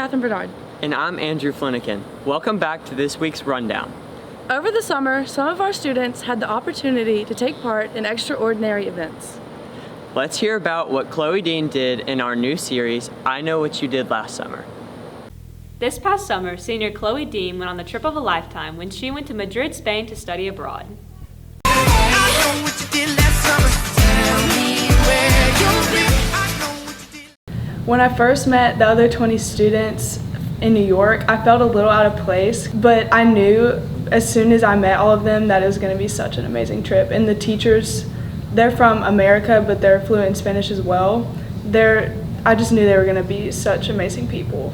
Kathryn Barnard. And I'm Andrew Fleniken. Welcome back to this week's Rundown. Over the summer, some of our students had the opportunity to take part in extraordinary events. Let's hear about what Chloe Dean did in our new series, I Know What You Did Last Summer. This past summer, senior Chloe Dean went on the trip of a lifetime when she went to Madrid, Spain to study abroad. When I first met the other 20 students in New York, I felt a little out of place, but I knew as soon as I met all of them that it was going to be such an amazing trip. And the teachers, they're from America, but they're fluent in Spanish as well. I just knew they were going to be such amazing people.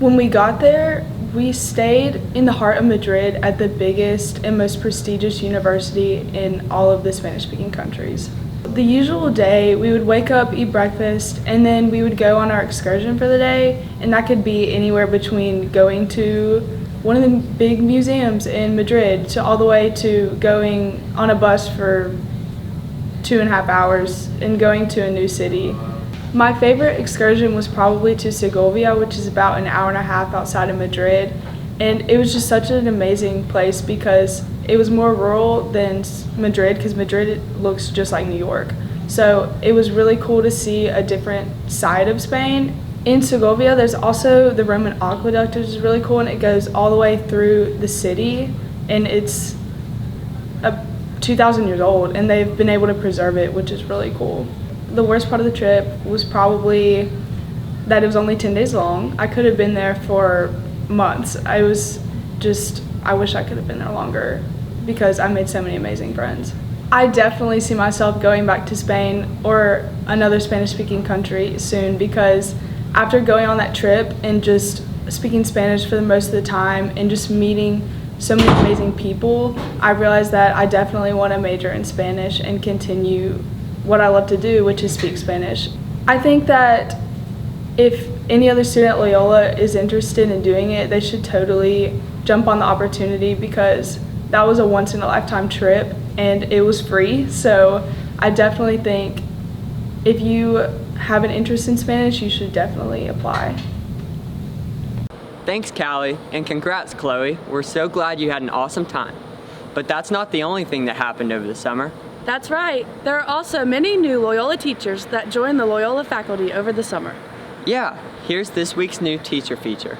When we got there, we stayed in the heart of Madrid at the biggest and most prestigious university in all of the Spanish-speaking countries. The usual day, we would wake up, eat breakfast, and then we would go on our excursion for the day, and that could be anywhere between going to one of the big museums in Madrid to all the way to going on a bus for 2.5 hours and going to a new city. My favorite excursion was probably to Segovia, which is about an hour and a half outside of Madrid, and it was just such an amazing place because it was more rural than Madrid, because Madrid looks just like New York. So it was really cool to see a different side of Spain. In Segovia, there's also the Roman aqueduct, which is really cool, and it goes all the way through the city, and it's 2,000 years old, and they've been able to preserve it, which is really cool. The worst part of the trip was probably that it was only 10 days long. I could have been there for months. I wish I could have been there longer because I made so many amazing friends. I definitely see myself going back to Spain or another Spanish-speaking country soon, because after going on that trip and just speaking Spanish for the most of the time and just meeting so many amazing people, I realized that I definitely want to major in Spanish and continue what I love to do, which is speak Spanish. I think that if any other student at Loyola is interested in doing it, they should totally jump on the opportunity, because that was a once-in-a-lifetime trip and it was free. So I definitely think if you have an interest in Spanish, you should definitely apply. Thanks, Callie, and congrats, Chloe. We're so glad you had an awesome time. But that's not the only thing that happened over the summer. That's right. There are also many new Loyola teachers that joined the Loyola faculty over the summer. Yeah, here's this week's new teacher feature.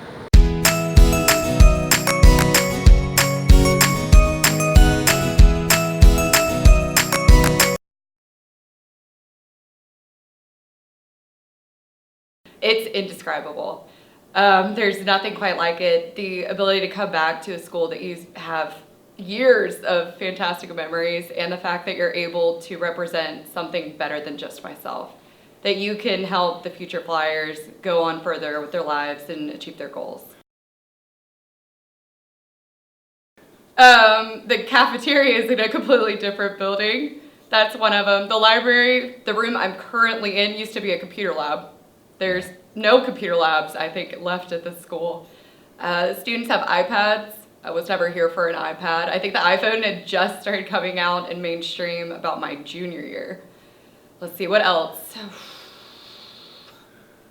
It's indescribable. There's nothing quite like it. The ability to come back to a school that you have years of fantastic memories, and the fact that you're able to represent something better than just myself. That you can help the future flyers go on further with their lives and achieve their goals. The cafeteria is in a completely different building. That's one of them. The library, the room I'm currently in, used to be a computer lab. There's no computer labs, I think, left at this school. Students have iPads. I was never here for an iPad. I think the iPhone had just started coming out in mainstream about my junior year. Let's see, what else?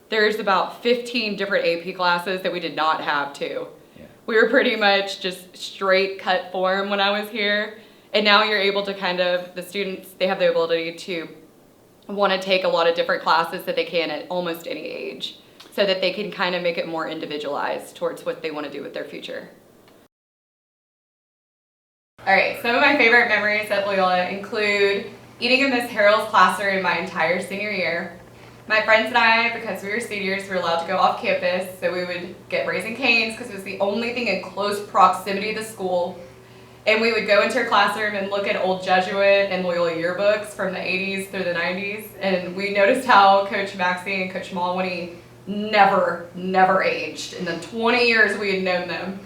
There's about 15 different AP classes that we did not have too. Yeah. We were pretty much just straight cut form when I was here. And now you're able to the students, they have the ability to want to take a lot of different classes that they can at almost any age, so that they can kind of make it more individualized towards what they want to do with their future. All right, some of my favorite memories at Loyola include eating in Miss Harrell's classroom my entire senior year. My friends and I, because we were seniors, we were allowed to go off campus, so we would get Raising Cane's because it was the only thing in close proximity to the school. And we would go into her classroom and look at old Jesuit and Loyola yearbooks from the 80s through the 90s. And we noticed how Coach Maxey and Coach Malwini never aged in the 20 years we had known them.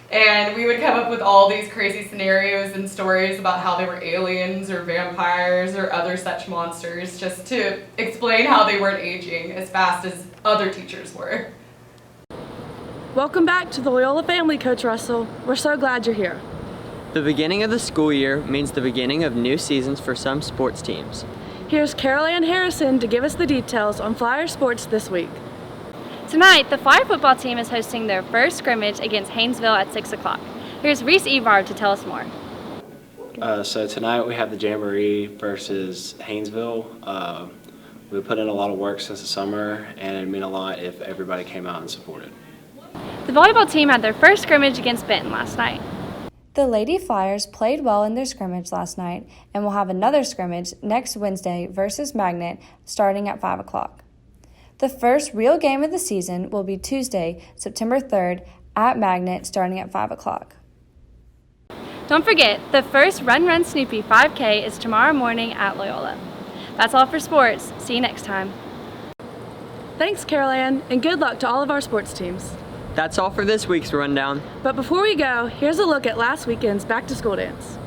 And we would come up with all these crazy scenarios and stories about how they were aliens or vampires or other such monsters, just to explain how they weren't aging as fast as other teachers were. Welcome back to the Loyola family, Coach Russell. We're so glad you're here. The beginning of the school year means the beginning of new seasons for some sports teams. Here's Carol Ann Harrison to give us the details on Flyer sports this week. Tonight, the flag football team is hosting their first scrimmage against Haynesville at 6 o'clock. Here's Reese Evard to tell us more. So tonight we have the Jamboree versus Haynesville. We put in a lot of work since the summer, and it'd mean a lot if everybody came out and supported. The volleyball team had their first scrimmage against Benton last night. The Lady Flyers played well in their scrimmage last night and will have another scrimmage next Wednesday versus Magnet starting at 5 o'clock. The first real game of the season will be Tuesday, September 3rd at Magnet starting at 5 o'clock. Don't forget, the first Run Run Snoopy 5K is tomorrow morning at Loyola. That's all for sports. See you next time. Thanks, Carol Ann, and good luck to all of our sports teams. That's all for this week's rundown. But before we go, here's a look at last weekend's back-to-school dance.